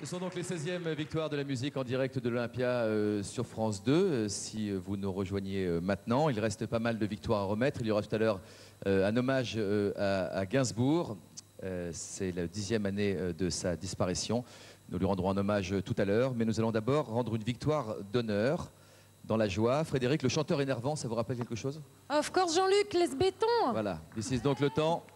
Ce sont donc les 16e victoires de la musique en direct de l'Olympia sur France 2. Si vous nous rejoignez maintenant, il reste pas mal de victoires à remettre. Il y aura tout à l'heure un hommage à Gainsbourg. C'est la 10e année de sa disparition. Nous lui rendrons un hommage tout à l'heure, mais nous allons d'abord rendre une victoire d'honneur dans la joie. Frédéric, le chanteur énervant, ça vous rappelle quelque chose? Of course, Jean-Luc, laisse béton. Voilà, ici donc le temps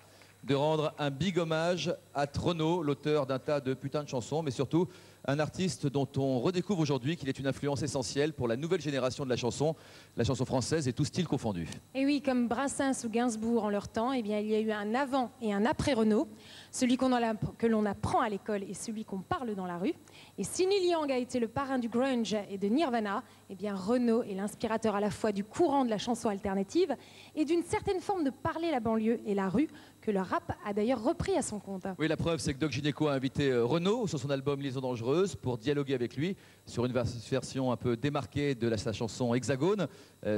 de rendre un big hommage à Renaud, l'auteur d'un tas de putains de chansons, mais surtout un artiste dont on redécouvre aujourd'hui qu'il est une influence essentielle pour la nouvelle génération de la chanson française et tout style confondu. Et oui, comme Brassens ou Gainsbourg en leur temps, eh bien, il y a eu un avant et un après Renaud, celui que l'on apprend à l'école et celui qu'on parle dans la rue. Et si Neil Young a été le parrain du grunge et de Nirvana, eh bien Renaud est l'inspirateur à la fois du courant de la chanson alternative et d'une certaine forme de parler la banlieue et la rue, que le rap a d'ailleurs repris à son compte. Oui, la preuve, c'est que Doc Gynéco a invité Renaud sur son album Liaison dangereuse pour dialoguer avec lui sur une version un peu démarquée de sa chanson Hexagone,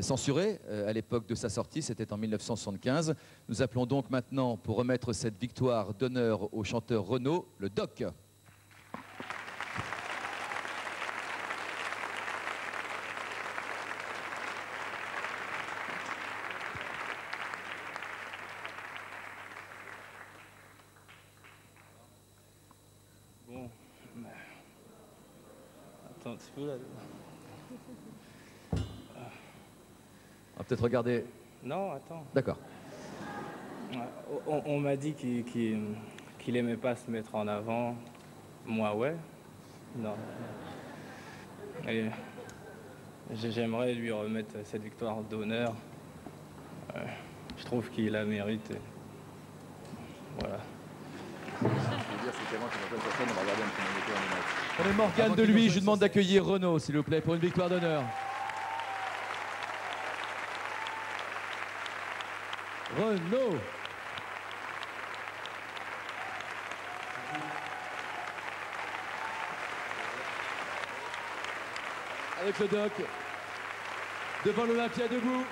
censurée à l'époque de sa sortie, c'était en 1975. Nous appelons donc maintenant, pour remettre cette victoire d'honneur au chanteur Renaud, le Doc. Bon, attends un petit peu là. On va peut-être regarder. Non, attends. D'accord. On m'a dit qu'il aimait pas se mettre en avant. Moi, ouais. Non. Et j'aimerais lui remettre cette victoire d'honneur. Je trouve qu'il la mérite. Voilà. On est Morgane de lui, je vous demande d'accueillir Renaud, s'il vous plaît, pour une victoire d'honneur. Renaud. Avec le Doc, devant l'Olympia debout.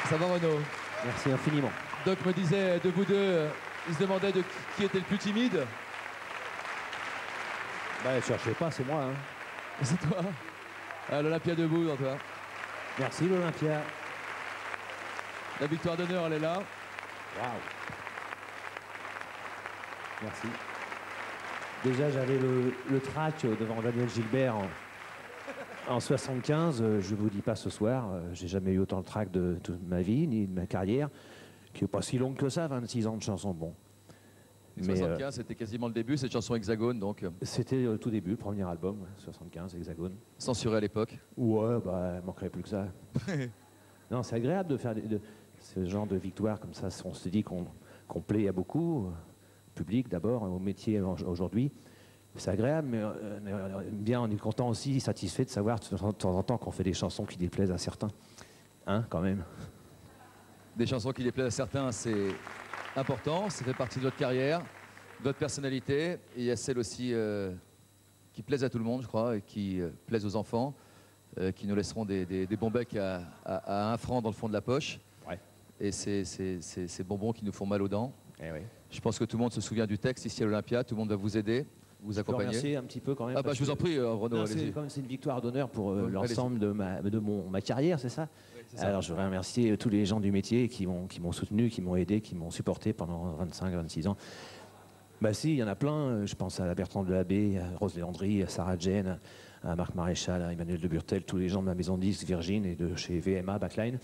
Ça va Renaud? Merci infiniment. Doc me disait de vous deux, il se demandait de qui était le plus timide. Bah, cherchez pas, c'est moi. Hein. C'est toi. Ah, l'Olympia debout, dans toi. Merci l'Olympia. La victoire d'honneur, elle est là. Waouh. Merci. Déjà, j'avais le track devant Daniel Gilbert en 75. Je vous dis pas ce soir, j'ai jamais eu autant le track de toute ma vie, ni de ma carrière, qui n'est pas si longue que ça, 26 ans de chansons. Bon. Mais 75, c'était quasiment le début, cette chanson Hexagone, donc. C'était le tout début, le premier album, 75, Hexagone. Censuré à l'époque. Ouais, bah, il manquerait plus que ça. Non, c'est agréable de faire ce genre de victoire comme ça. On se dit qu'on plaît à beaucoup, au public d'abord, au métier aujourd'hui. C'est agréable, mais bien, on est content aussi, satisfait de savoir de temps en temps qu'on fait des chansons qui déplaisent à certains. Hein, quand même. Des chansons qui déplaisent à certains, c'est important, ça fait partie de votre carrière, de votre personnalité. Et il y a celles aussi qui plaisent à tout le monde, je crois, et qui plaisent aux enfants, qui nous laisseront des bons becs à 1 franc dans le fond de la poche. Ouais. Et ces bonbons qui nous font mal aux dents. Eh oui. Je pense que tout le monde se souvient du texte ici à l'Olympia, tout le monde va vous aider, vous accompagner. Remercier un petit peu quand même. Ah bah je vous en prie, Renaud, allez-y. C'est une victoire d'honneur pour l'ensemble de ma carrière, c'est ça? Oui, ça. Alors je voudrais remercier tous les gens du métier qui m'ont soutenu, qui m'ont aidé, qui m'ont supporté pendant 25-26 ans. Bah si, il y en a plein. Je pense à Bertrand Delabé, à Rose Léandry, à Sarah Jane, à Marc Maréchal, à Emmanuel de Burtel, tous les gens de ma maison de disques, Virgin et de chez VMA, Backline.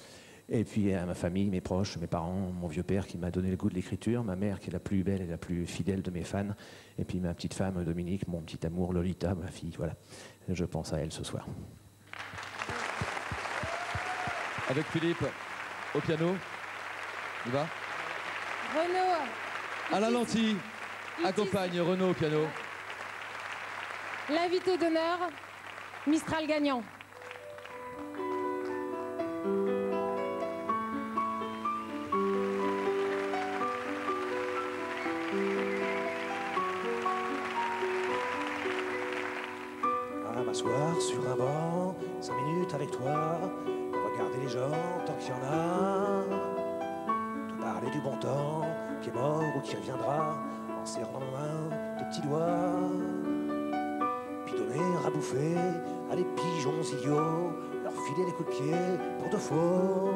Et puis à ma famille, mes proches, mes parents, mon vieux père qui m'a donné le goût de l'écriture, ma mère qui est la plus belle et la plus fidèle de mes fans, et puis ma petite femme Dominique, mon petit amour Lolita, ma fille, voilà. Je pense à elle ce soir. Avec Philippe, au piano, il va. Renaud. Alain Lanty accompagne Renaud au piano. L'invité d'honneur, Mistral gagnant. À m'asseoir sur un banc, 5 minutes avec toi, regarder les gens tant qu'il y en a, te parler du bon temps qui est mort ou qui reviendra en serrant dans la main tes petits doigts. Puis donner à bouffer à des pigeons idiots, leur filer des coups de pied pour de faux.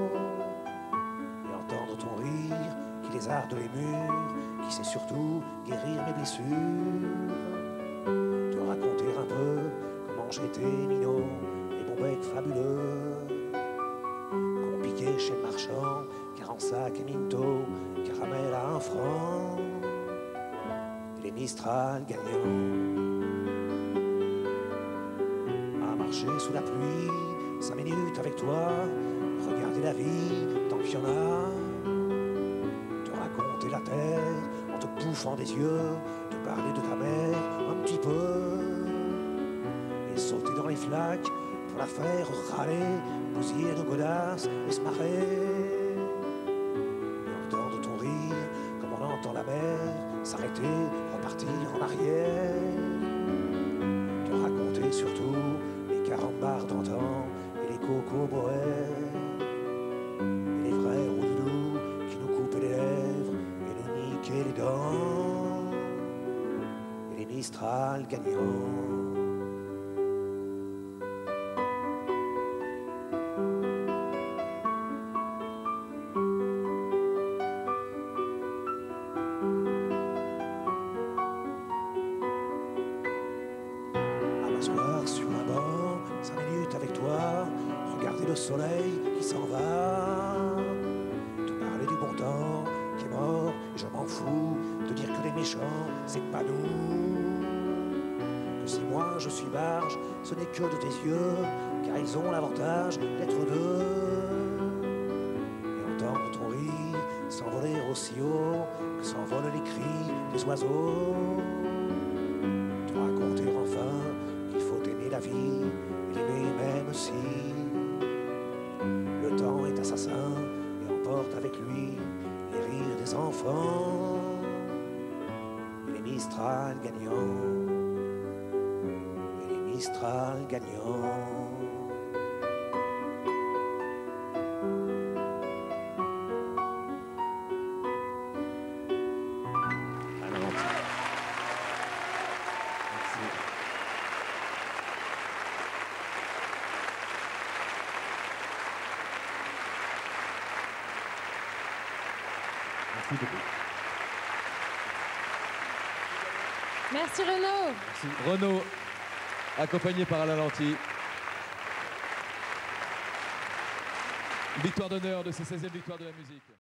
Et entendre ton rire qui lézarde les murs, qui sait surtout guérir mes blessures. Te raconter un peu comment j'étais minot et mon bec fabuleux. Qu'on piquait chez le marchand, 40 sacs et minto, caramel à 1 franc. Et les Mistral gagnants. À marcher sous la pluie, 5 minutes avec toi, regarder la vie tant qu'il y en a. Te raconter la terre en te bouffant des yeux, te parler de ta mère un petit peu. Et sauter dans les flaques pour la faire râler, bousiller nos godasses et se marrer. Et entendre ton rire comme on entend la mer s'arrêter, repartir en arrière. Te raconter surtout les carambars d'antan et les cocos bohèmes. Et les vrais roudoudous qui nous coupaient les lèvres et nous niquaient les dents. Et les Mistral gagnants. M'asseoir sur un banc, 5 minutes avec toi, regarder le soleil qui s'en va. Te parler du bon temps qui est mort, et je m'en fous de dire que les méchants, c'est pas nous. Que si moi je suis barge, ce n'est que de tes yeux, car ils ont l'avantage d'être deux. Et entendre ton rire s'envoler aussi haut que s'envolent les cris des oiseaux. Te raconter enfin qu'il faut aimer la vie, et l'aimer même si le temps est assassin et emporte avec lui les rires des enfants. Et les Mistral gagnants, et les Mistral gagnants. Merci beaucoup. Merci Renaud. Renaud, accompagné par Alain Lanty. Victoire d'honneur de ses 16e victoires de la musique.